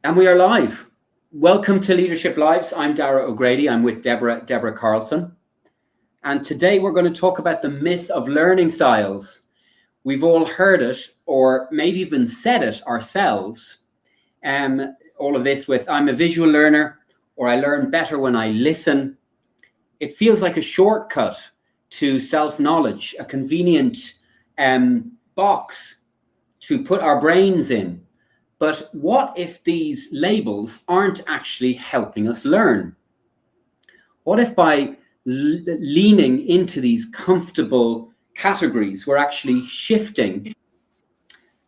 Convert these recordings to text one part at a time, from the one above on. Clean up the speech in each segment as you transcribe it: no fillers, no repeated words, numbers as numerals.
And we are live. Welcome to Leadership Lives. I'm Dara O'Grady. I'm with Debra Carlson. And today we're going to talk about the myth of learning styles. We've all heard it, or maybe even said it ourselves. All of this with, I'm a visual learner, or I learn better when I listen. It feels like a shortcut to self-knowledge, a convenient box to put our brains in. But what if these labels aren't actually helping us learn? What if by leaning into these comfortable categories, we're actually shifting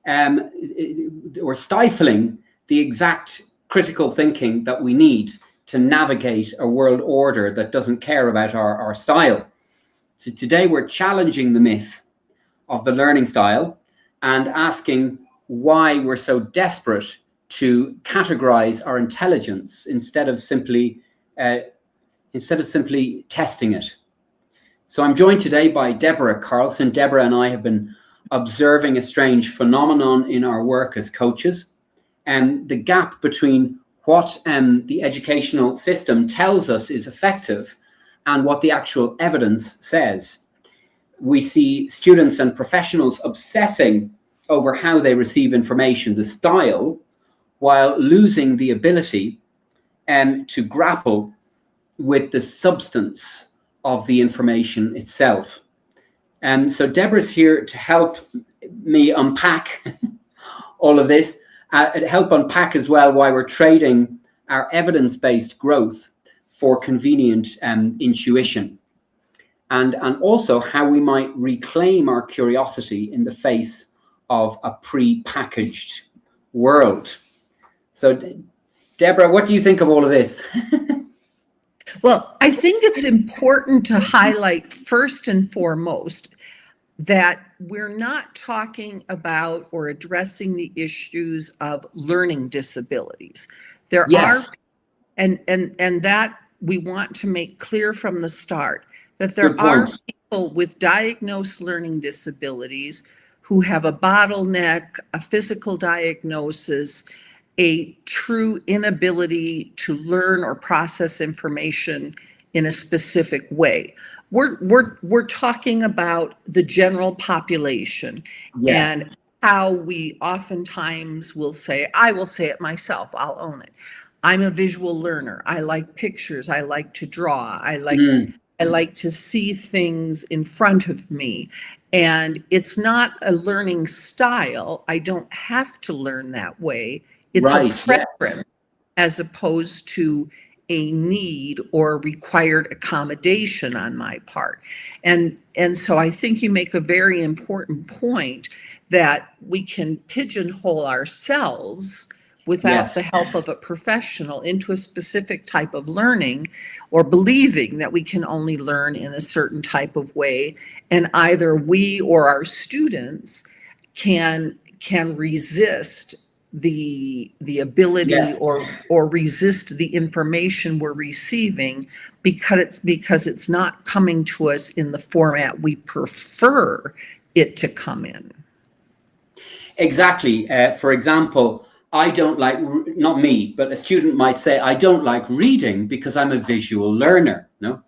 or stifling the exact critical thinking that we need to navigate a world order that doesn't care about our style? So today we're challenging the myth of the learning style and asking why we're so desperate to categorize our intelligence instead of simply testing it. So I'm joined today by Debra Carlson. Debra and I have been observing a strange phenomenon in our work as coaches, and the gap between what the educational system tells us is effective and what the actual evidence says. We see students and professionals obsessing over how they receive information, the style, while losing the ability to grapple with the substance of the information itself. So Debra's here to help me unpack all of this, help unpack as well why we're trading our evidence-based growth for convenient intuition, and also how we might reclaim our curiosity in the face of a pre-packaged world. So Debra, what do you think of all of this? Well, I think it's important to highlight first and foremost that we're not talking about or addressing the issues of learning disabilities. There are, and that we want to make clear from the start, that there are people with diagnosed learning disabilities who have a bottleneck, a physical diagnosis, a true inability to learn or process information in a specific way. We're talking about the general population, and how we oftentimes will say, I will say it myself, I'll own it. I'm a visual learner. I like pictures. I like to draw. I like to see things in front of me. And it's not a learning style. I don't have to learn that way. It's a preference as opposed to a need or required accommodation on my part. And so I think you make a very important point that we can pigeonhole ourselves without the help of a professional into a specific type of learning, or believing that we can only learn in a certain type of way. And either we or our students can resist the ability or resist the information we're receiving because it's not coming to us in the format we prefer it to come in. Exactly. For example, I don't like, not me, but a student might say, I don't like reading because I'm a visual learner. No?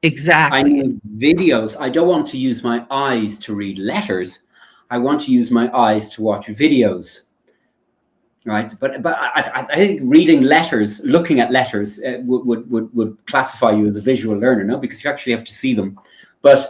Exactly. I need videos. I don't want to use my eyes to read letters. I want to use my eyes to watch videos. Right. But I think reading letters, looking at letters would classify you as a visual learner, no? Because you actually have to see them. But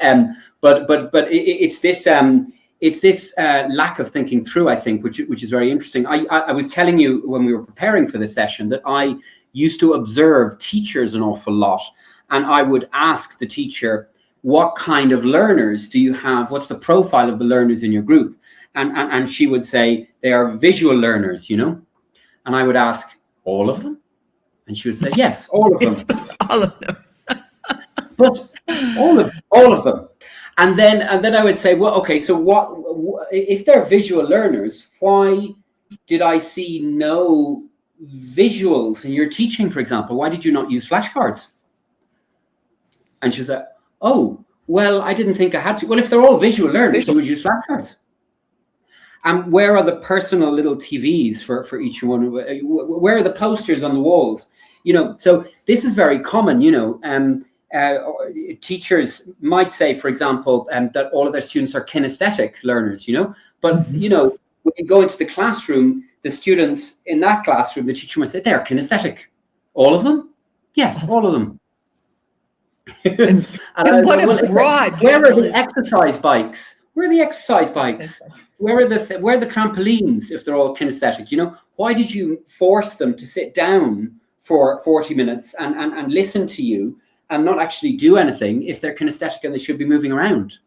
it's this lack of thinking through, I think, which is very interesting. I was telling you when we were preparing for this session that I used to observe teachers an awful lot, and I would ask the teacher, what kind of learners do you have? What's the profile of the learners in your group? And she would say, they are visual learners, you know? And I would ask, all of them? And she would say, yes, all of them. All of them. But all of them. And then I would say, well, okay, so what if they're visual learners, why did I see no visuals in your teaching, for example? Why did you not use flashcards? And she said, oh, well, I didn't think I had to. Well, if they're all visual learners, you would use flashcards. And where are the personal little TVs for each one? Where are the posters on the walls? So this is very common. Teachers might say, for example, that all of their students are kinesthetic learners. But when you go into the classroom, the students in that classroom, the teacher might say they're kinesthetic. All of them? Yes, all of them. And what a broad where are the exercise bikes? Where are the exercise bikes? Where are the trampolines if they're all kinesthetic? Why did you force them to sit down for 40 minutes and listen to you and not actually do anything if they're kinesthetic and they should be moving around?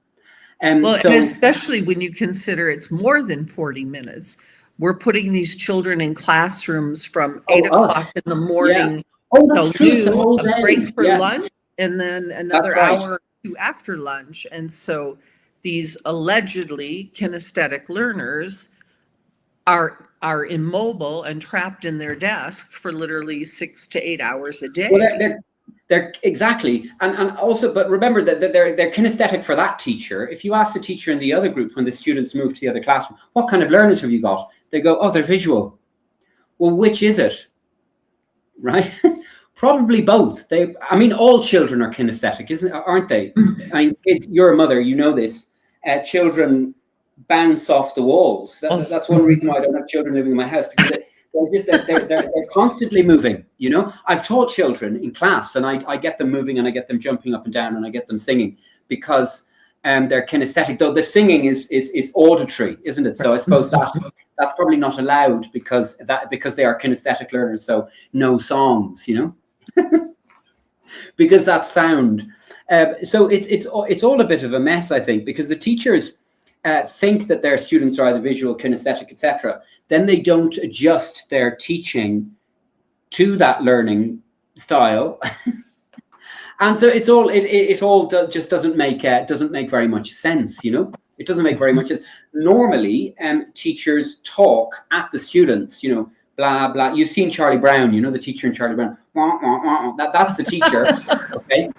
And especially when you consider it's more than 40 minutes. We're putting these children in classrooms from 8 o'clock in the morning that's true. till a break for lunch, and then another hour or two after lunch. And so these allegedly kinesthetic learners are immobile and trapped in their desk for literally 6 to 8 hours a day. Well, they're exactly, and also, but remember that they're kinesthetic for that teacher. If you ask the teacher in the other group when the students move to the other classroom, what kind of learners have you got? They go, oh, they're visual. Well, which is it? Right? Probably both. All children are kinesthetic, aren't they? Kids, you're a mother, you know this. Children bounce off the walls. That's one reason why I don't have children living in my house, because they're constantly moving. I've taught children in class, and I get them moving, and I get them jumping up and down, and I get them singing, because they're kinesthetic. Though the singing is auditory, isn't it? So I suppose that's probably not allowed because they are kinesthetic learners. So no songs, because that's sound. So it's all a bit of a mess, I think, because the teachers think that their students are either visual, kinesthetic, etc. Then they don't adjust their teaching to that learning style. And so it all just doesn't make very much sense. It doesn't make very much sense. Normally, teachers talk at the students, blah blah. You've seen Charlie Brown, the teacher in Charlie Brown. Wah, wah, wah. That's the teacher. Okay.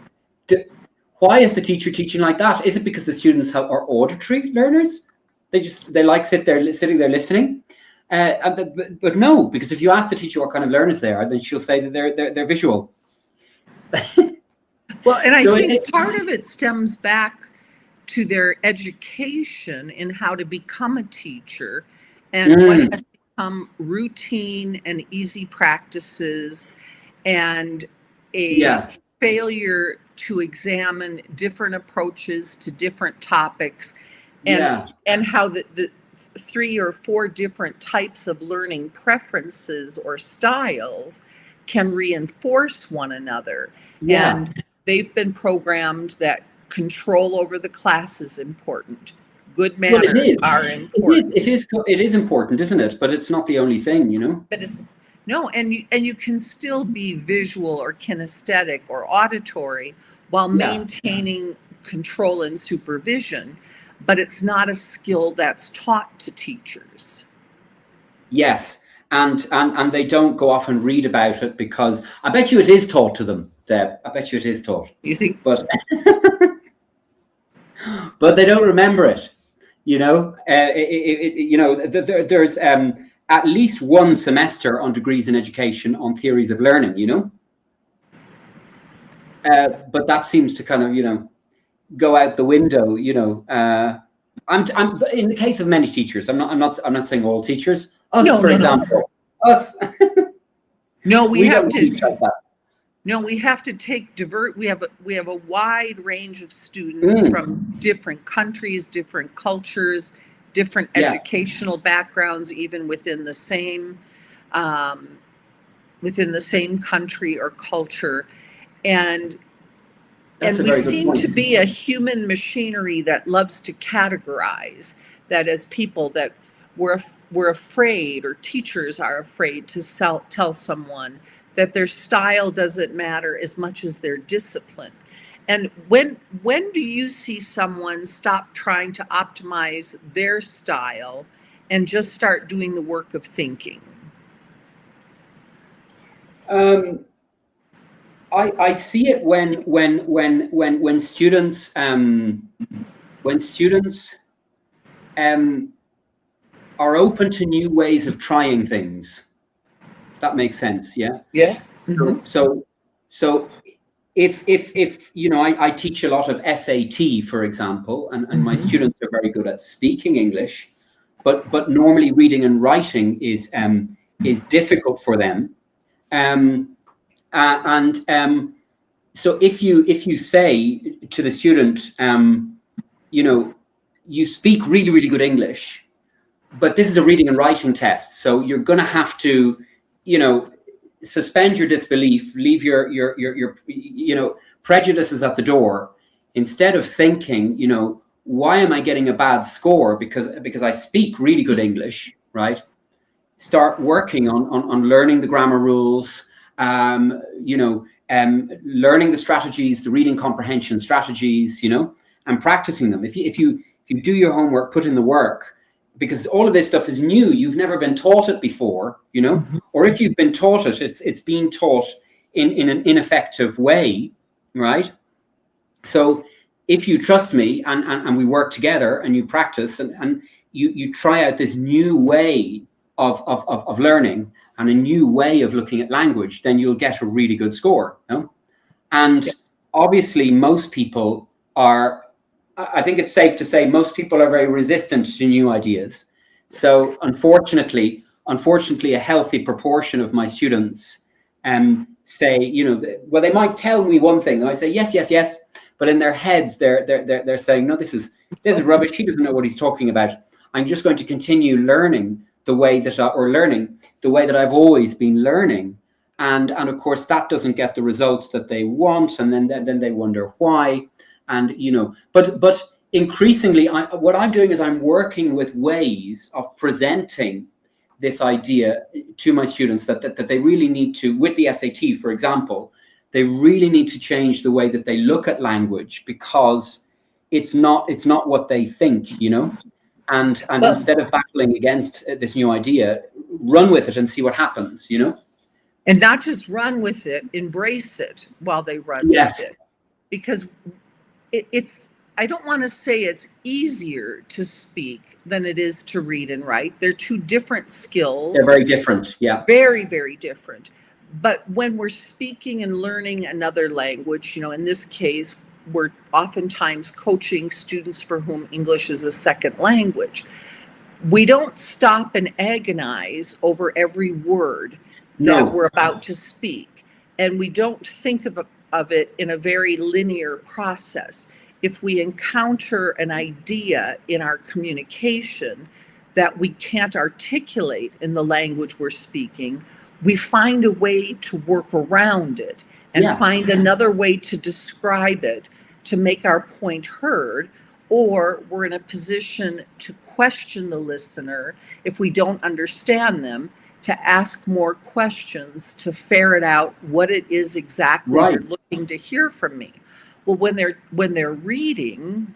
Why is the teacher teaching like that? Is it because the students are auditory learners? They like sitting there listening. But no, because if you ask the teacher what kind of learners they are, then she'll say that they're visual. Well, and I think part of it stems back to their education in how to become a teacher, and what has become routine and easy practices, and a failure to examine different approaches to different topics, and how the 3 or 4 different types of learning preferences or styles can reinforce one another. And they've been programmed that control over the class is important. Good manners are important. It is important, isn't it? But it's not the only thing, But it's and you can still be visual or kinesthetic or auditory while maintaining control and supervision, but it's not a skill that's taught to teachers. Yes, and they don't go off and read about it, because I bet you it is taught to them, Deb. I bet you it is taught. You think? But but they don't remember it. There's at least one semester on degrees in education on theories of learning. But that seems to kind of go out the window. I'm in the case of many teachers. I'm not saying all teachers. Us, for example. Us. No, we have to. No, we have to we have a wide range of students from different countries, different cultures, different educational backgrounds, even within the same country or culture, and we seem to be a human machinery that loves to categorize. That as people that we're afraid, or teachers are afraid to tell someone that their style doesn't matter as much as their discipline. And when do you see someone stop trying to optimize their style and just start doing the work of thinking? I see it when students are open to new ways of trying things, if that makes sense. Yeah. Yes. So if you know, I teach a lot of SAT, for example, and my students are very good at speaking English, but normally reading and writing is difficult for them. So if you say to the student, you know, you speak really, really good English, but this is a reading and writing test, so you're going to have to, you know, suspend your disbelief, leave your you know, prejudices at the door, instead of thinking, you know, why am I getting a bad score because I speak really good English, right? Start working on learning the grammar rules, you know, learning the strategies, the reading comprehension strategies, you know, and practicing them. If you do your homework, put in the work, because all of this stuff is new. You've never been taught it before, you know, or if you've been taught it, it's being taught in an ineffective way, right? So if you trust me and we work together and you practice and you try out this new way of learning and a new way of looking at language, then you'll get a really good score. You know? And obviously most people are, I think it's safe to say most people are very resistant to new ideas. So unfortunately, a healthy proportion of my students say, you know, well, they might tell me one thing, and I say yes, but in their heads they're saying, no, this is rubbish. He doesn't know what he's talking about. I'm just going to continue learning the way that I've always been learning, and of course that doesn't get the results that they want, and then they wonder why. And, you know, but increasingly, what I'm doing is I'm working with ways of presenting this idea to my students that they really need to, with the SAT, for example, they really need to change the way that they look at language, because it's not what they think, you know. And instead of battling against this new idea, run with it and see what happens, you know. And not just run with it, embrace it while they run with it, because it's, I don't want to say it's easier to speak than it is to read and write. They're two different skills. They're very different. Yeah. Very, very different. But when we're speaking and learning another language, you know, in this case, we're oftentimes coaching students for whom English is a second language. We don't stop and agonize over every word that we're about to speak. And we don't think of it in a very linear process. If we encounter an idea in our communication that we can't articulate in the language we're speaking, we find a way to work around it and find another way to describe it to make our point heard, or we're in a position to question the listener if we don't understand them, to ask more questions to ferret out what it is exactly they're looking to hear from me. Well, when they're reading,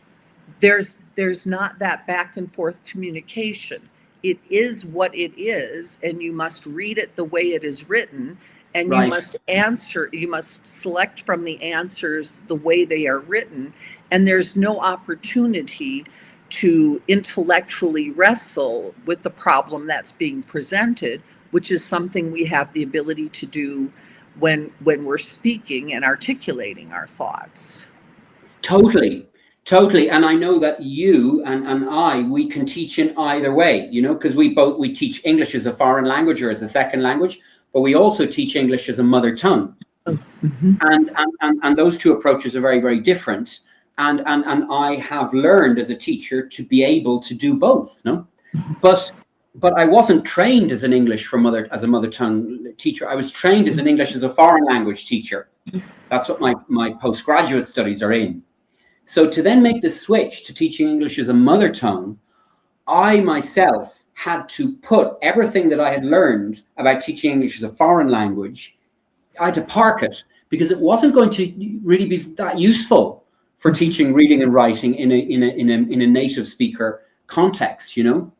there's not that back and forth communication. It is what it is, and you must read it the way it is written, and you must answer, you must select from the answers the way they are written, and there's no opportunity to intellectually wrestle with the problem that's being presented, which is something we have the ability to do when we're speaking and articulating our thoughts. Totally. And I know that you and we can teach in either way, you know, because we teach English as a foreign language or as a second language, but we also teach English as a mother tongue. And those two approaches are very, very different. And I have learned as a teacher to be able to do both, no? But I wasn't trained as an English as a mother tongue teacher. I was trained as an English as a foreign language teacher. That's what my postgraduate studies are in. So to then make the switch to teaching English as a mother tongue, I myself had to put everything that I had learned about teaching English as a foreign language, I had to park it, because it wasn't going to really be that useful for teaching reading and writing in a native speaker context, you know.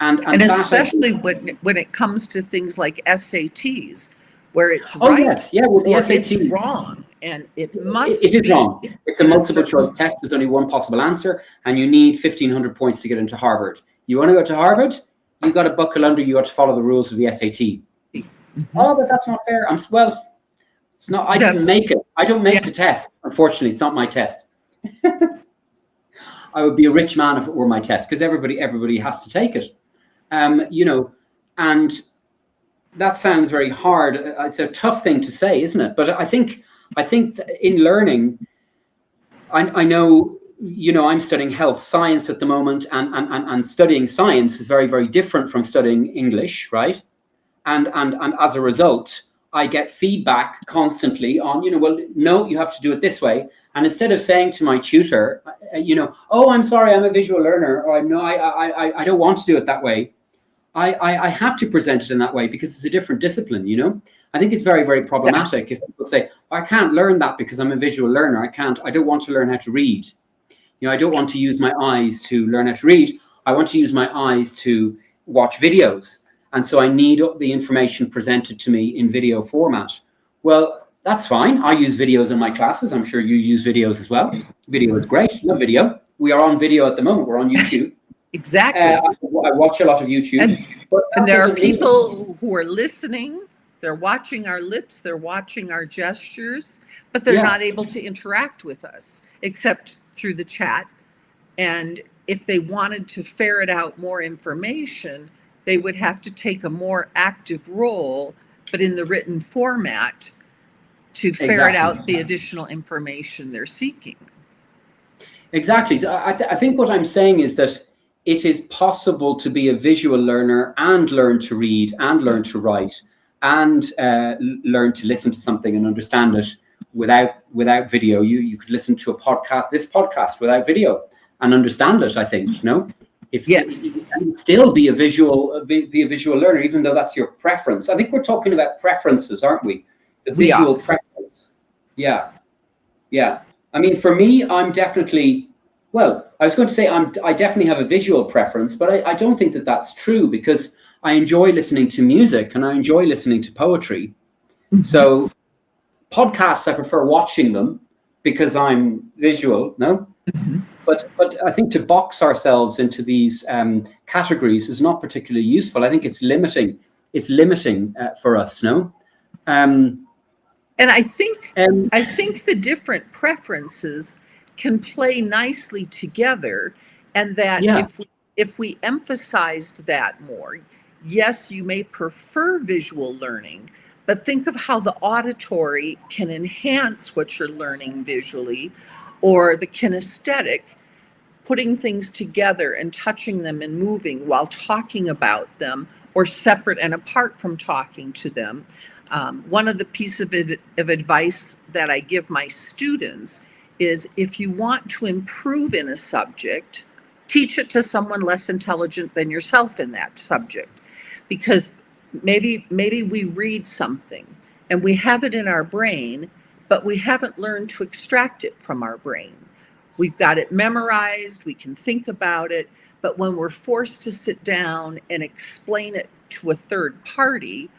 And especially when it comes to things like SATs, where it's with the SAT, it's wrong, and it must. It is wrong. It's a multiple choice test. There's only one possible answer, and you need 1,500 points to get into Harvard. You want to go to Harvard? you got to buckle under, you got to follow the rules of the SAT. Oh, but that's not fair. Well, it's not. I didn't make it. I don't make the test. Unfortunately, it's not my test. I would be a rich man if it were my test, because everybody has to take it. You know, and that sounds very hard. It's a tough thing to say, isn't it? But I think in learning, I know, you know, I'm studying health science at the moment, and studying science is very, very different from studying English, right? And as a result, I get feedback constantly on, you know, well, no, you have to do it this way. And instead of saying to my tutor, you know, oh, I'm sorry, I'm a visual learner, or no, I don't want to do it that way. I have to present it in that way because it's a different discipline, you know. I think it's very, very problematic if people say, I can't learn that because I'm a visual learner. I don't want to learn how to read. You know, I don't want to use my eyes to learn how to read. I want to use my eyes to watch videos. And so I need the information presented to me in video format. Well, that's fine. I use videos in my classes. I'm sure you use videos as well. Video is great. Love video. We are on video at the moment. We're on YouTube. Exactly. I watch a lot of YouTube. And there are people who are listening. They're watching our lips. They're watching our gestures, but they're not able to interact with us except through the chat. And if they wanted to ferret out more information, they would have to take a more active role, but in the written format, to ferret out the additional information they're seeking. Exactly. So I think what I'm saying is that it is possible to be a visual learner and learn to read and learn to write and learn to listen to something and understand it without video. You could listen to this podcast without video and understand it, I think, you know? You can still be a visual learner, even though that's your preference. I think we're talking about preferences, aren't we? The visual preference. Yeah. I mean, for me, I'm definitely, well, I was going to say I definitely have a visual preference, but I don't think that that's true, because I enjoy listening to music and I enjoy listening to poetry. Mm-hmm. So podcasts, I prefer watching them because I'm visual, no? Mm-hmm. But I think to box ourselves into these categories is not particularly useful. I think it's limiting. It's limiting for us, no? And I think the different preferences can play nicely together, and that if we emphasized that more, yes, you may prefer visual learning, but think of how the auditory can enhance what you're learning visually, or the kinesthetic, putting things together and touching them and moving while talking about them, or separate and apart from talking to them. One of the pieces of advice that I give my students is, if you want to improve in a subject, teach it to someone less intelligent than yourself in that subject. Because maybe we read something and we have it in our brain, but we haven't learned to extract it from our brain. We've got it memorized, we can think about it, but when we're forced to sit down and explain it to a third party,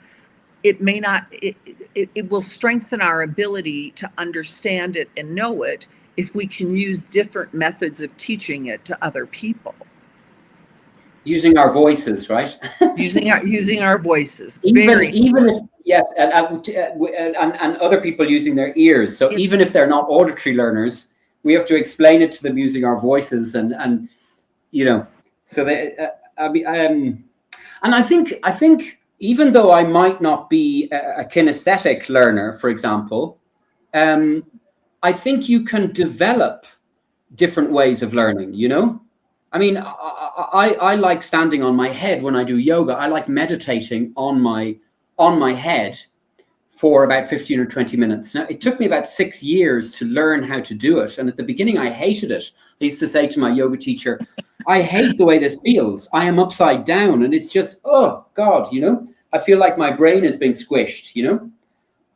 it may not, it will strengthen our ability to understand it and know it if we can use different methods of teaching it to other people. Using our voices, right? using our voices. Yes, and other people using their ears. So even if they're not auditory learners, we have to explain it to them using our voices, and you know. So and I think even though I might not be a kinesthetic learner, for example, I think you can develop different ways of learning. You know, I mean, I like standing on my head when I do yoga. I like meditating on my head for about 15 or 20 minutes. Now, it took me about 6 years to learn how to do it. And at the beginning, I hated it. I used to say to my yoga teacher, I hate the way this feels. I am upside down. And it's just, oh, God, you know, I feel like my brain is being squished, you know.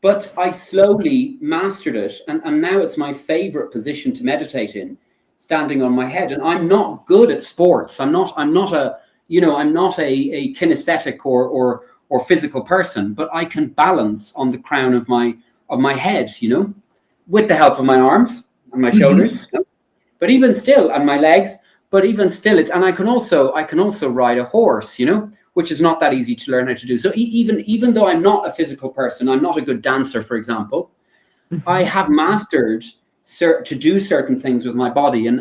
But I slowly mastered it. And now it's my favorite position to meditate in, standing on my head. And I'm not good at sports. I'm not a kinesthetic or physical person, but I can balance on the crown of my head, you know, with the help of my arms and my shoulders. You know? But even still, and my legs, but even still, and I can also ride a horse, which is not that easy to learn how to do. So even though I'm not a physical person, I'm not a good dancer, for example, I have mastered to do certain things with my body, and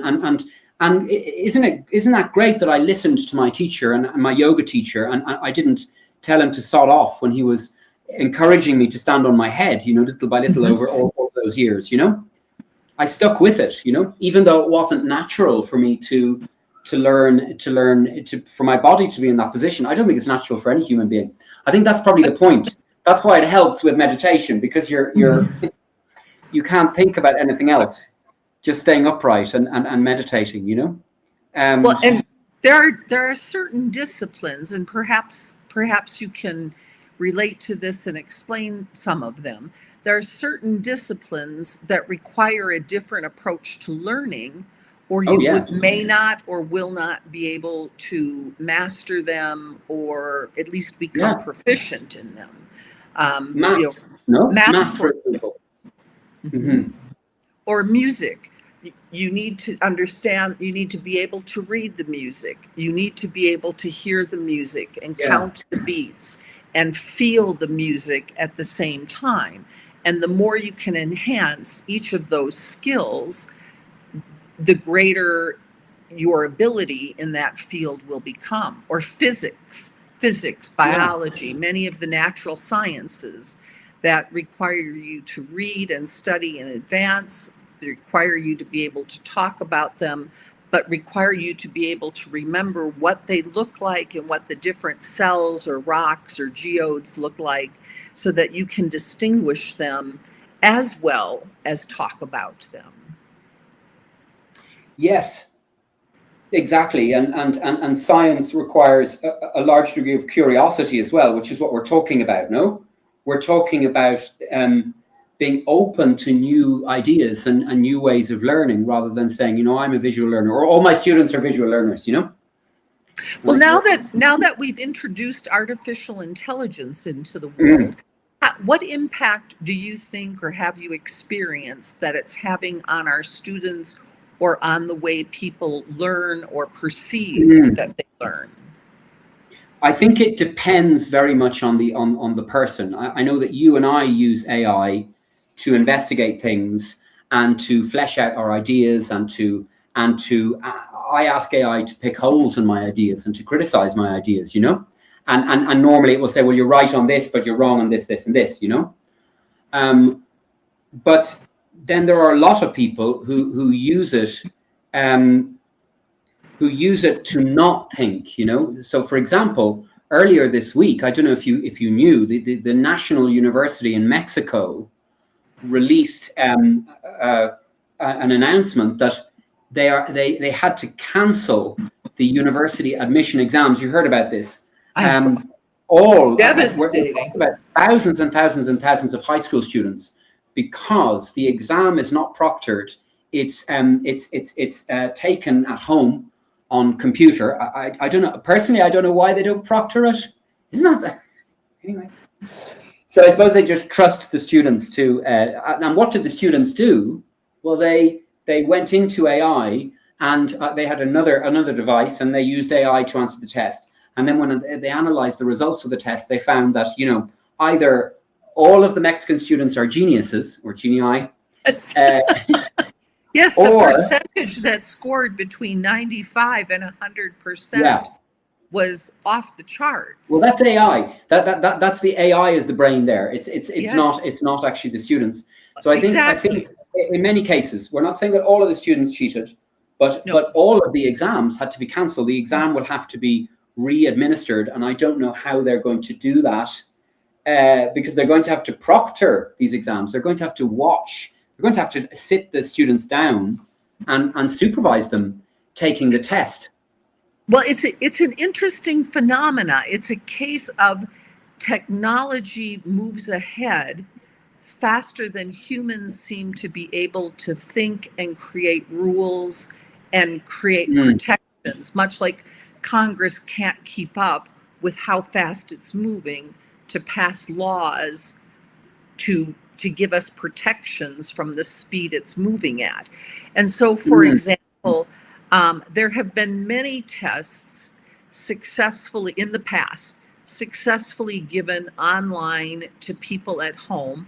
isn't that great that I listened to my teacher and my yoga teacher, and I didn't tell him to sod off when he was encouraging me to stand on my head, little by little over all those years, I stuck with it, even though it wasn't natural for me to learn for my body to be in that position. I don't think it's natural for any human being. I think that's probably the point. That's why it helps with meditation, because you can't think about anything else, just staying upright and meditating, Well, and there are certain disciplines, and perhaps you can relate to this and explain some of them. There are certain disciplines that require a different approach to learning, or you may not or will not be able to master them, or at least become proficient in them. Math for people. Or music. You need to understand, you need to be able to read the music. You need to be able to hear the music and count the beats and feel the music at the same time. And the more you can enhance each of those skills, the greater your ability in that field will become. Or physics, biology, many of the natural sciences that require you to read and study in advance. They require you to be able to talk about them, but require you to be able to remember what they look like and what the different cells or rocks or geodes look like, so that you can distinguish them as well as talk about them. Yes, exactly. And science requires a large degree of curiosity as well, which is what we're talking about, no? We're talking about being open to new ideas and new ways of learning, rather than saying, I'm a visual learner, or all my students are visual learners, Well, now that we've introduced artificial intelligence into the world, what impact do you think, or have you experienced, that it's having on our students or on the way people learn or perceive that they learn? I think it depends very much on the person. I know that you and I use AI to investigate things and to flesh out our ideas, and I ask AI to pick holes in my ideas and to criticize my ideas, and normally it will say, well, you're right on this, but you're wrong on this, this, and this, but then there are a lot of people who use it to not think, So, for example, earlier this week, I don't know if you knew, the National University in Mexico released an announcement that they had to cancel the university admission exams. You heard about this? All devastating. About thousands and thousands and thousands of high school students, because the exam is not proctored. It's taken at home on computer. I don't know. Personally, I don't know why they don't proctor it. Isn't that anyway? So I suppose they just trust the students to. And what did the students do? Well, they went into AI, and they had another device, and they used AI to answer the test. And then when they analyzed the results of the test, they found that either all of the Mexican students are geniuses or genii. Yes, the percentage that scored between 95 and 100% was off the charts. Well, that's AI. That's the AI is the brain there. It's not actually the students. So I think in many cases, we're not saying that all of the students cheated, but all of the exams had to be cancelled. The exam will have to be re-administered, and I don't know how they're going to do that, because they're going to have to proctor these exams. They're going to have to watch. They're going to have to sit the students down and supervise them taking the test. Well, it's an interesting phenomena. It's a case of technology moves ahead faster than humans seem to be able to think and create rules and create protections, much like Congress can't keep up with how fast it's moving to pass laws to give us protections from the speed it's moving at. And so, for example, There have been many tests successfully in the past, successfully given online to people at home.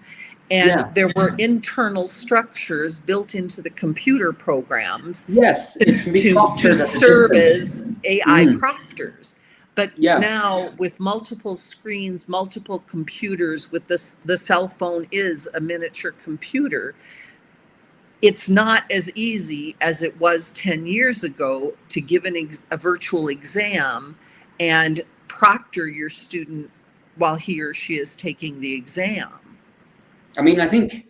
And Yeah. there were internal structures built into the computer programs Yes, it can be to proctored at a serve distance. as AI Mm, proctors. But yeah. now with multiple screens, multiple computers, with the cell phone is a miniature computer, it's not as easy as it was 10 years ago to give a virtual exam and proctor your student while he or she is taking the exam. I mean, I think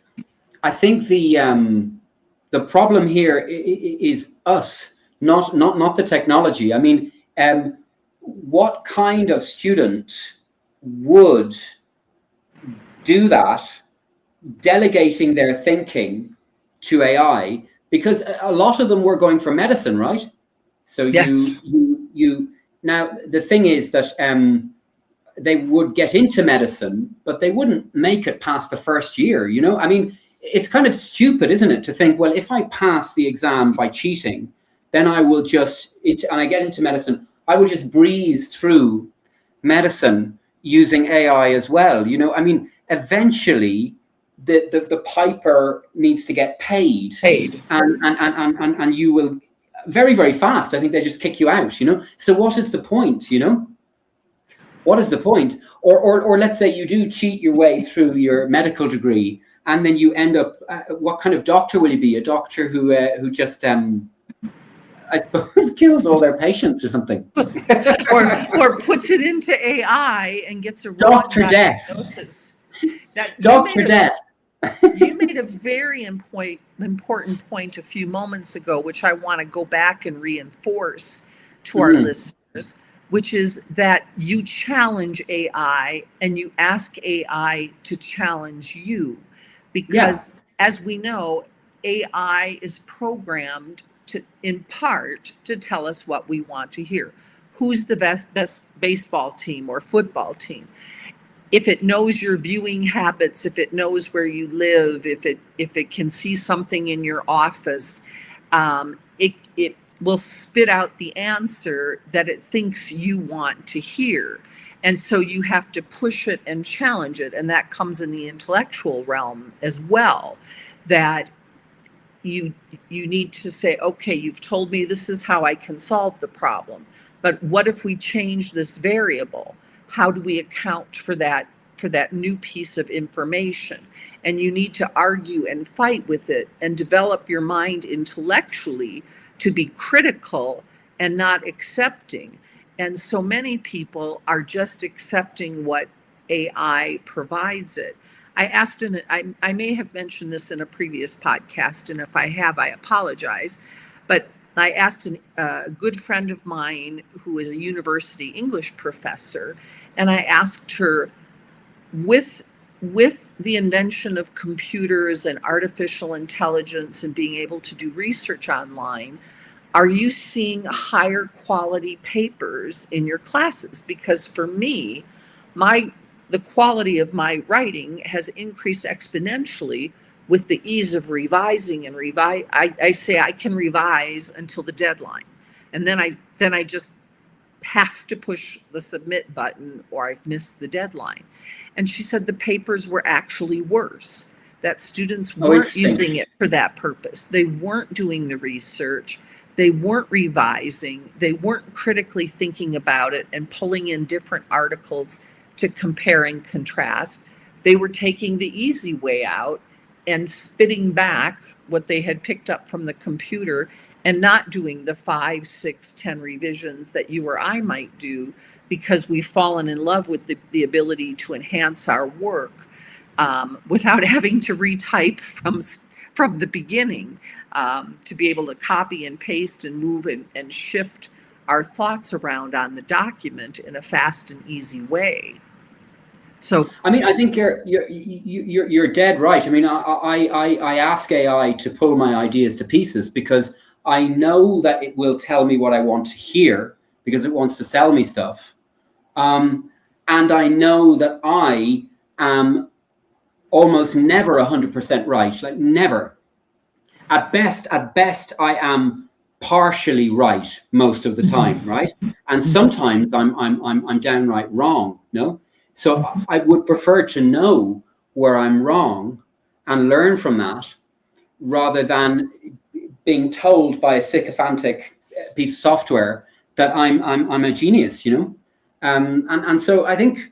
the problem here is us, not the technology. I mean, what kind of student would do that, delegating their thinking to AI? Because a lot of them were going for medicine, right? So Yes. you now the thing is that they would get into medicine, but they wouldn't make it past the first year. I mean, it's kind of stupid, isn't it, to think, well, if I pass the exam by cheating, then I will and I get into medicine, I will just breeze through medicine using AI as well. I mean, eventually the piper needs to get paid, and you will very, very fast. I think they just kick you out. So what is the point? What is the point? Or let's say you do cheat your way through your medical degree, and then you end up. What kind of doctor will you be? A doctor who just I suppose kills all their patients or something. or puts it into AI and gets a wrong Doctor Death. diagnosis. Doctor Death. You made a very important point a few moments ago, which I want to go back and reinforce to our listeners, which is that you challenge AI and you ask AI to challenge you. Because as we know, AI is programmed in part to tell us what we want to hear. Who's the best baseball team or football team? If it knows your viewing habits, if it knows where you live, if it can see something in your office, it will spit out the answer that it thinks you want to hear. And so you have to push it and challenge it. And that comes in the intellectual realm as well, that you need to say, okay, you've told me this is how I can solve the problem, but what if we change this variable? How do we account for that new piece of information? And you need to argue and fight with it and develop your mind intellectually to be critical and not accepting. And so many people are just accepting what AI provides it. I may have mentioned this in a previous podcast, and if I have, I apologize. But I asked a good friend of mine who is a university English professor, and I asked her, with the invention of computers and artificial intelligence and being able to do research online, are you seeing higher quality papers in your classes? Because for me, the quality of my writing has increased exponentially with the ease of revising and I say I can revise until the deadline, and then I just have to push the submit button or I've missed the deadline. And she said the papers were actually worse, that students weren't using it for that purpose. They weren't doing the research. They weren't revising. They weren't critically thinking about it and pulling in different articles to compare and contrast. They were taking the easy way out and spitting back what they had picked up from the computer and not doing the 5, 6, 10 revisions that you or I might do, because we've fallen in love with the ability to enhance our work without having to retype from the beginning, to be able to copy and paste and move and shift our thoughts around on the document in a fast and easy way. So, I mean, I think you're dead right. I mean, I ask AI to pull my ideas to pieces because I know that it will tell me what I want to hear because it wants to sell me stuff. And I know that I am almost never 100% right, like never. At best, I am partially right most of the time, right? And sometimes I'm downright wrong, no? So I would prefer to know where I'm wrong and learn from that, rather than being told by a sycophantic piece of software that I'm a genius, you know? And so I think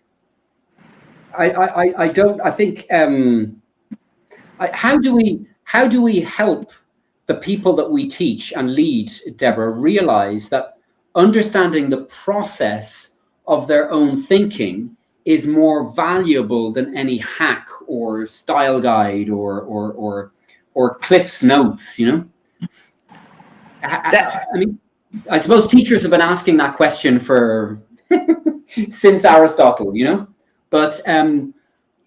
how do we help the people that we teach and lead, Deborah, realize that understanding the process of their own thinking is more valuable than any hack or style guide or Cliff's notes, you know? I mean, I suppose teachers have been asking that question for since Aristotle, you know. But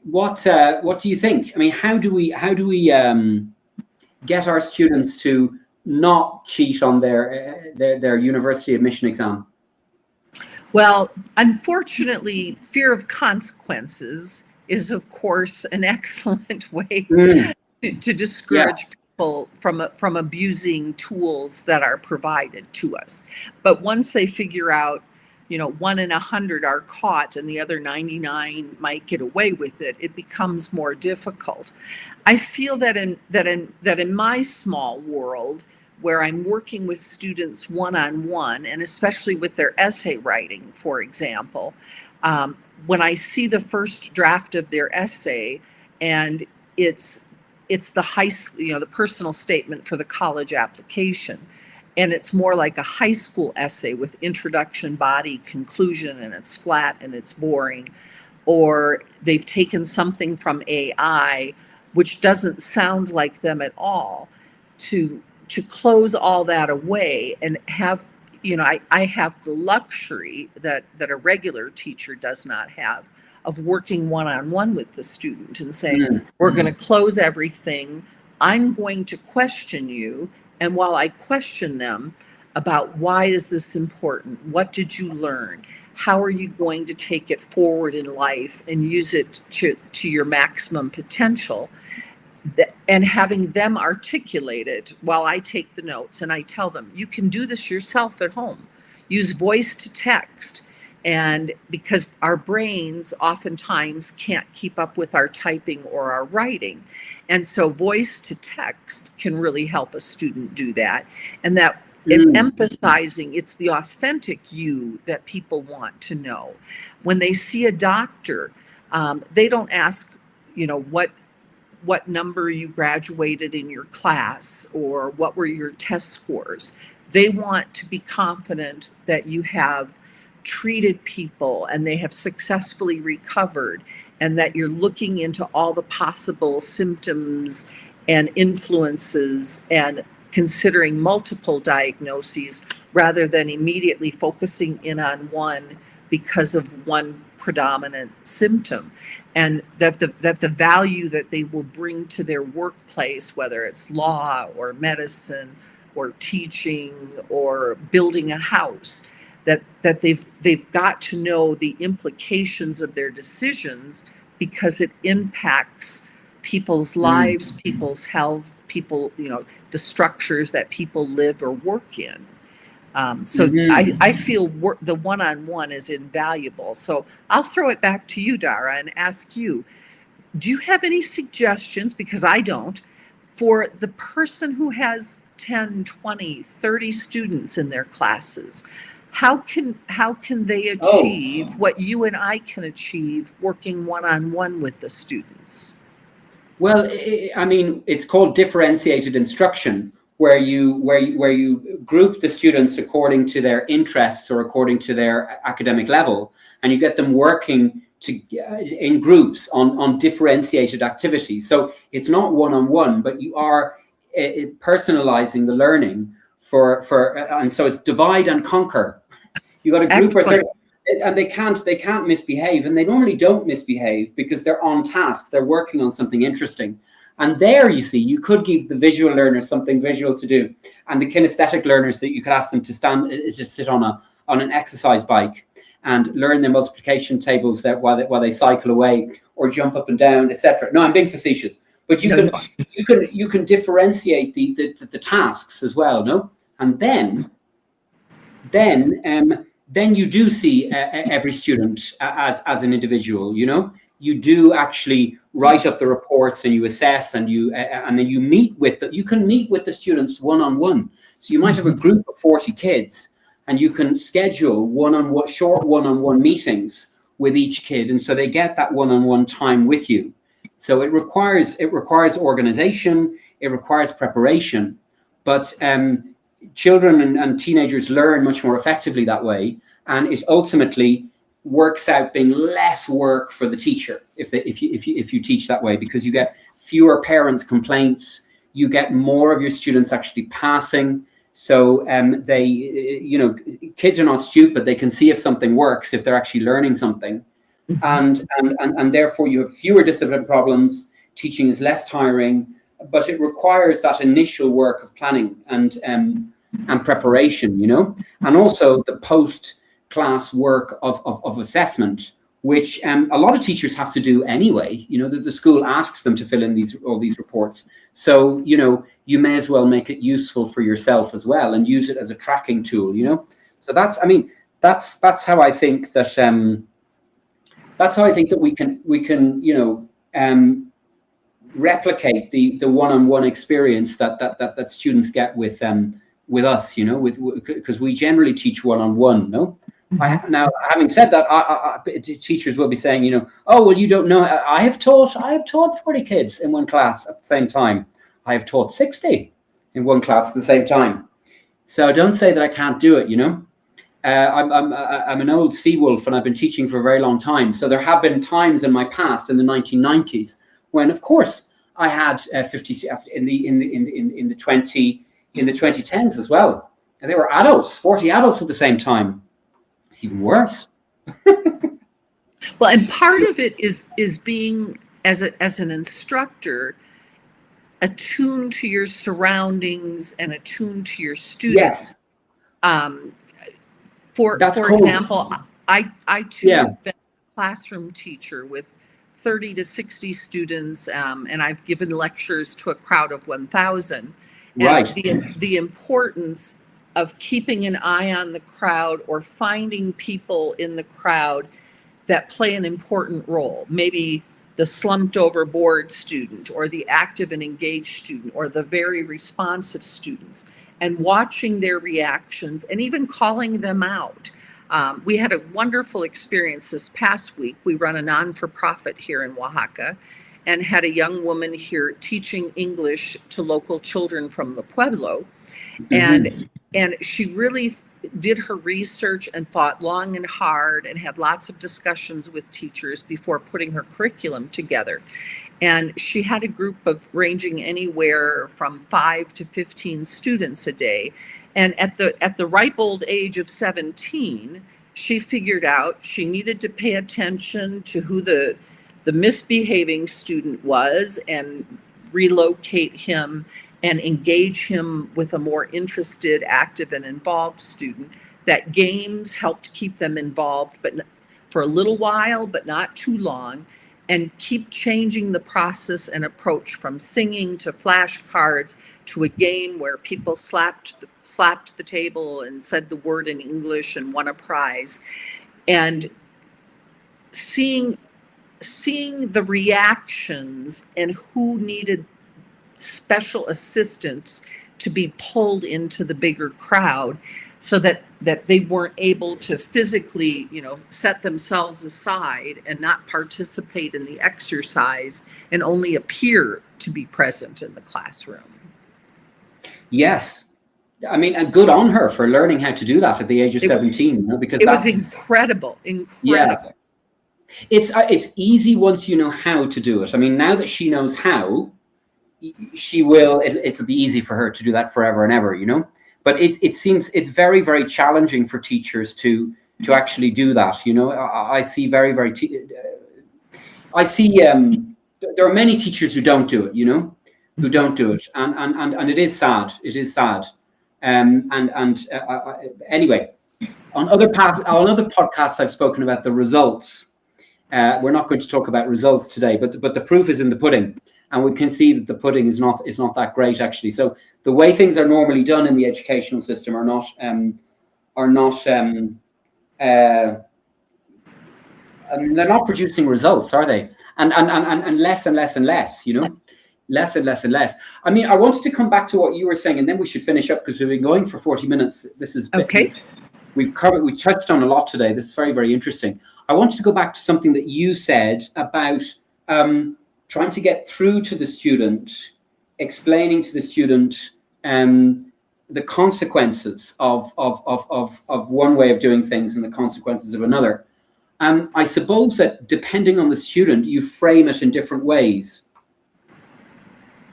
what do you think? I mean, how do we get our students to not cheat on their university admission exam? Well, unfortunately, fear of consequences is, of course, an excellent way to discourage people from abusing tools that are provided to us. But once they figure out, 1 in 100 are caught and the other 99 might get away with it, it becomes more difficult. I feel that in my small world, where I'm working with students one-on-one, and especially with their essay writing, for example, when I see the first draft of their essay and it's the high school, the personal statement for the college application, and it's more like a high school essay with introduction, body, conclusion, and it's flat and it's boring, or they've taken something from AI which doesn't sound like them at all, to close all that away and have, I have the luxury that a regular teacher does not have, of working one-on-one with the student and saying, we're going to close everything. I'm going to question you. And while I question them about why is this important? What did you learn? How are you going to take it forward in life and use it to your maximum potential? And having them articulate it while I take the notes, and I tell them, you can do this yourself at home. Use voice to text. And because our brains oftentimes can't keep up with our typing or our writing. And so voice to text can really help a student do that. And that emphasizing it's the authentic you that people want to know. When they see a doctor, they don't ask, what number you graduated in your class or what were your test scores. They want to be confident that you have treated people and they have successfully recovered, and that you're looking into all the possible symptoms and influences and considering multiple diagnoses rather than immediately focusing in on one because of one predominant symptom. And that the value that they will bring to their workplace, whether it's law or medicine or teaching or building a house, that they've got to know the implications of their decisions, because it impacts people's lives, people's health, the structures that people live or work in. I feel the one-on-one is invaluable. So I'll throw it back to you, Dara, and ask you, do you have any suggestions, because I don't, for the person who has 10, 20, 30 students in their classes? How can they achieve what you and I can achieve working one-on-one with the students? Well, I mean, it's called differentiated instruction, where you group the students according to their interests or according to their academic level, and you get them working in groups on differentiated activities. So it's not one-on-one, but you are personalizing the learning and so it's divide and conquer. You got a group where and they can't misbehave, and they normally don't misbehave because they're on task, they're working on something interesting. And there, you see, you could give the visual learners something visual to do, and the kinesthetic learners that you could ask them to sit on an exercise bike and learn their multiplication tables while they cycle away or jump up and down, etc. No, I'm being facetious, but you can differentiate the tasks as well, no? And then you do see every student as an individual. You do actually write up the reports, and you assess, and then you meet with you can meet with the students one-on-one. So you might have a group of 40 kids, and you can schedule short one-on-one meetings with each kid, and so they get that one-on-one time with you. So it requires organization, it requires preparation, but children and teenagers learn much more effectively that way, and it ultimately works out being less work for the teacher if you teach that way, because you get fewer parents' complaints, you get more of your students actually passing. So kids are not stupid. They can see if something works, if they're actually learning something, and therefore you have fewer discipline problems. Teaching is less tiring, but it requires that initial work of planning and preparation, and also the post-class work of assessment, which a lot of teachers have to do anyway. The school asks them to fill in all these reports. So, you may as well make it useful for yourself as well, and use it as a tracking tool, So that's how I think that we can replicate the one-on-one experience that students get with us, because we generally teach one-on-one, no? Now, having said that, teachers will be saying, oh, well, you don't know. I have taught 40 kids in one class at the same time. I have taught 60 in one class at the same time. So don't say that I can't do it. I'm an old sea wolf, and I've been teaching for a very long time. So there have been times in my past, in the 1990s, when, of course, I had 50 in the 2010s as well, and they were adults, 40 adults at the same time. It's even worse. Well, and part of it is being as an instructor attuned to your surroundings and attuned to your students. Yes. For example, I too have been a classroom teacher with 30 to 60 students, and I've given lectures to a crowd of 1,000. Right. The importance of keeping an eye on the crowd, or finding people in the crowd that play an important role. Maybe the slumped over bored student, or the active and engaged student, or the very responsive students, and watching their reactions and even calling them out. We had a wonderful experience this past week. We run a non-for-profit here in Oaxaca, and had a young woman here teaching English to local children from the Pueblo. And she really did her research and thought long and hard, and had lots of discussions with teachers before putting her curriculum together. And she had a group of ranging anywhere from 5 to 15 students a day. And at the ripe old age of 17, she figured out she needed to pay attention to who the misbehaving student was, and relocate him and engage him with a more interested, active, and involved student. That games helped keep them involved, but for a little while, but not too long, and keep changing the process and approach from singing to flashcards to a game where people slapped the table and said the word in English and won a prize. And seeing the reactions and who needed special assistance to be pulled into the bigger crowd, so that they weren't able to physically, set themselves aside and not participate in the exercise, and only appear to be present in the classroom. Yes. I mean, and good on her for learning how to do that at the age of 17, because it was incredible. Yeah. It's easy once you know how to do it. I mean, now that she knows how, it'll be easy for her to do that forever and ever, But it seems it's very, very challenging for teachers to actually do that. I see there are many teachers who don't do it, who don't do it, and it is sad. It is sad. Anyway, on other podcasts, I've spoken about the results. We're not going to talk about results today, but the proof is in the pudding. and we can see that the pudding is not that great, actually. So the way things are normally done in the educational system are not they're not producing results, are they? And less and less and less, you know, less and less and less. I mean, I wanted to come back to what you were saying, and then we should finish up because we've been going for 40 minutes. This is Okay. we touched on a lot today. This is very, very interesting. I wanted to go back to something that you said about trying to get through to the student, explaining to the student the consequences of one way of doing things and the consequences of another. I suppose that depending on the student, you frame it in different ways.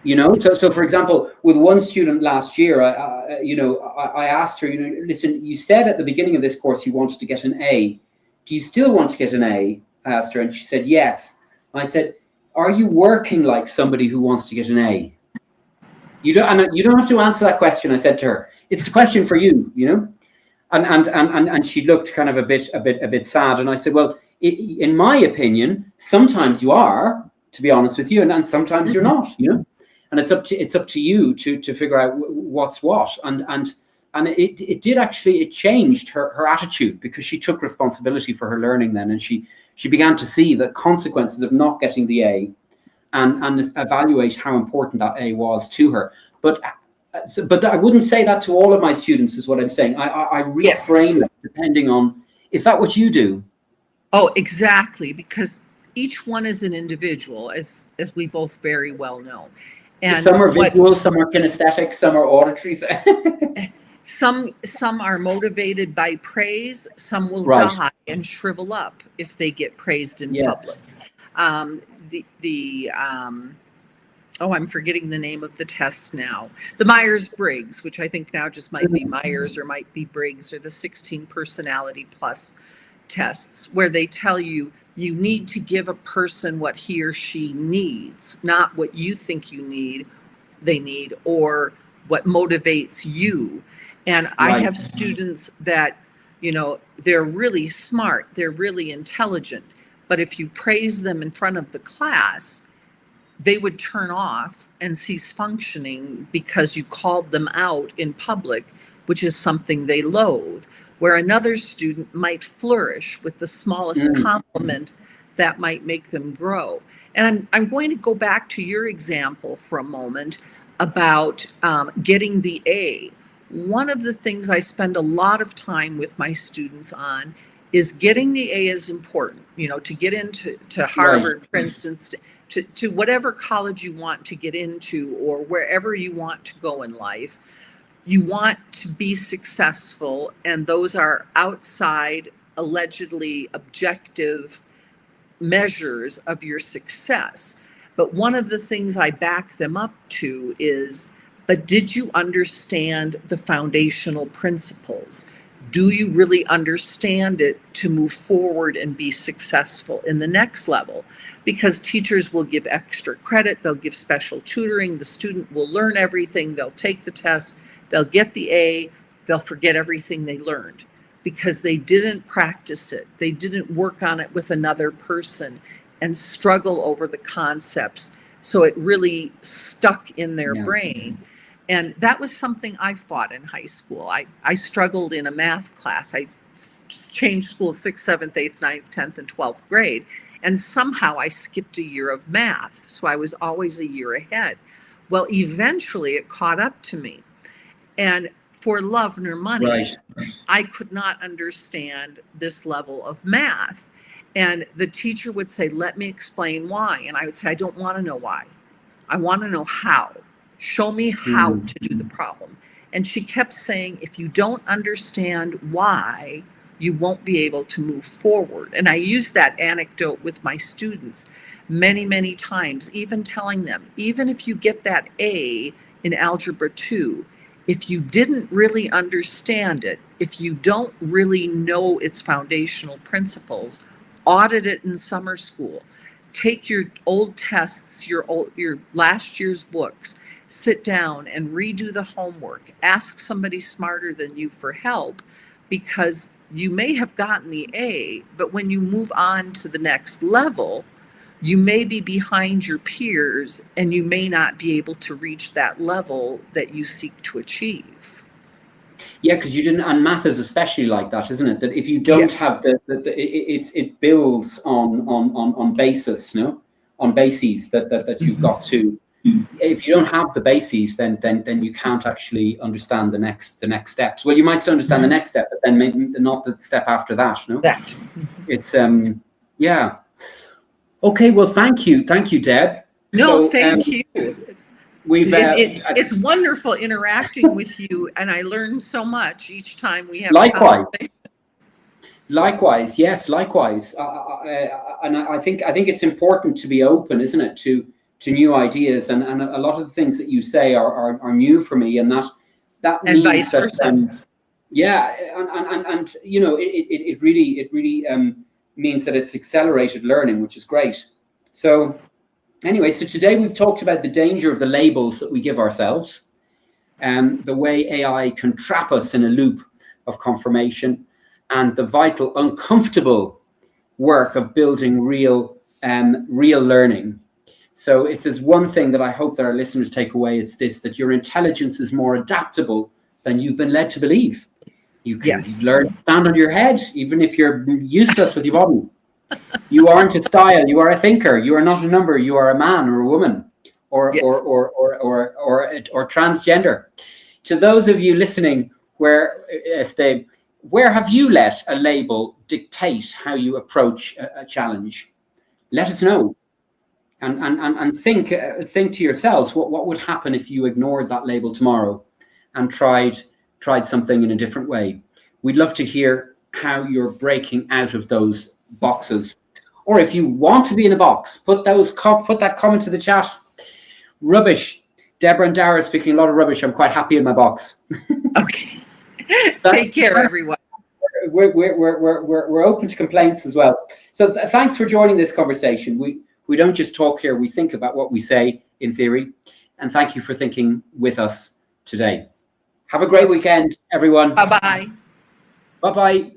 You know, so for example, with one student last year, I asked her, listen, you said at the beginning of this course you wanted to get an A. Do you still want to get an A? I asked her, and she said yes. And I said, are you working like somebody who wants to get an A? You don't have to answer that question. I said to her, it's a question for you, you know. And she looked kind of a bit sad. And I said, well, in my opinion, sometimes you are, to be honest with you, and sometimes you're not, you know. And it's up to you to figure out what's what. And it did actually, it changed her attitude, because she took responsibility for her learning then, and she began to see the consequences of not getting the A, and evaluate how important that A was to her. But I wouldn't say that to all of my students, is what I'm saying. I reframe it depending on, is that what you do? Oh, exactly, because each one is an individual, as we both very well know. And some are visual, some are kinesthetic, some are auditory. Some are motivated by praise. Some will die and shrivel up if they get praised in public. I'm forgetting the name of the tests now. The Myers-Briggs, which I think now just might be Myers or might be Briggs, or the 16 personality plus tests, where they tell you need to give a person what he or she needs, not what you think they need, or what motivates you. And I have students that, they're really smart, they're really intelligent, but if you praise them in front of the class, they would turn off and cease functioning because you called them out in public, which is something they loathe. Where another student might flourish with the smallest compliment that might make them grow. And I'm going to go back to your example for a moment about getting the A. One of the things I spend a lot of time with my students on is getting the A is important, to get into Harvard, for instance, to whatever college you want to get into, or wherever you want to go in life. You want to be successful, and those are outside, allegedly objective measures of your success. But one of the things I back them up to is, but did you understand the foundational principles? Do you really understand it to move forward and be successful in the next level? Because teachers will give extra credit, they'll give special tutoring, the student will learn everything, they'll take the test, they'll get the A, they'll forget everything they learned because they didn't practice it. They didn't work on it with another person and struggle over the concepts. So it really stuck in their brain. And that was something I fought in high school. I struggled in a math class. I changed school 6th, 7th, 8th, 9th, 10th, and 12th grade. And somehow I skipped a year of math. So I was always a year ahead. Well, eventually it caught up to me. And for love nor money, I could not understand this level of math. And the teacher would say, let me explain why. And I would say, I don't want to know why. I want to know how. Show me how to do the problem. And she kept saying, if you don't understand why, you won't be able to move forward. And I use that anecdote with my students many, many times, even telling them, even if you get that A in Algebra 2, if you didn't really understand it, if you don't really know its foundational principles, audit it in summer school. Take your old tests, your last year's books, sit down and redo the homework. Ask somebody smarter than you for help, because you may have gotten the A, but when you move on to the next level, you may be behind your peers and you may not be able to reach that level that you seek to achieve. Yeah, because you didn't, and math is especially like that, isn't it? That if you don't have it builds on basis, no, on bases that you've got to. If you don't have the bases, then you can't actually understand the next steps. Well, you might still understand the next step, but then maybe not the step after that. No, it's yeah. Okay, well, thank you, Deb. No, thank you. We've it's wonderful interacting with you, and I learn so much each time we have likewise. a conversation. Likewise, yes, likewise. And I think it's important to be open, isn't it, to new ideas, and a lot of the things that you say are new for me, and that and means vice that versa. yeah, and you know, it really means that it's accelerated learning, which is great. So anyway, so today we've talked about the danger of the labels that we give ourselves, and the way AI can trap us in a loop of confirmation, and the vital, uncomfortable work of building real learning. So if there's one thing that I hope that our listeners take away, it's this: that your intelligence is more adaptable than you've been led to believe. You can learn to stand on your head, even if you're useless with your body. You aren't a style, you are a thinker. You are not a number, you are a man or a woman, or transgender. To those of you listening, where have you let a label dictate how you approach a challenge? Let us know. And think to yourselves, what would happen if you ignored that label tomorrow and tried something in a different way? We'd love to hear how you're breaking out of those boxes. Or if you want to be in a box, put that comment to the chat. Rubbish. Debra and Dara are speaking a lot of rubbish. I'm quite happy in my box. Okay. Take care, everyone. We're open to complaints as well. So thanks for joining this conversation. We don't just talk here, we think about what we say in theory. And thank you for thinking with us today. Have a great weekend, everyone. Bye-bye. Bye-bye.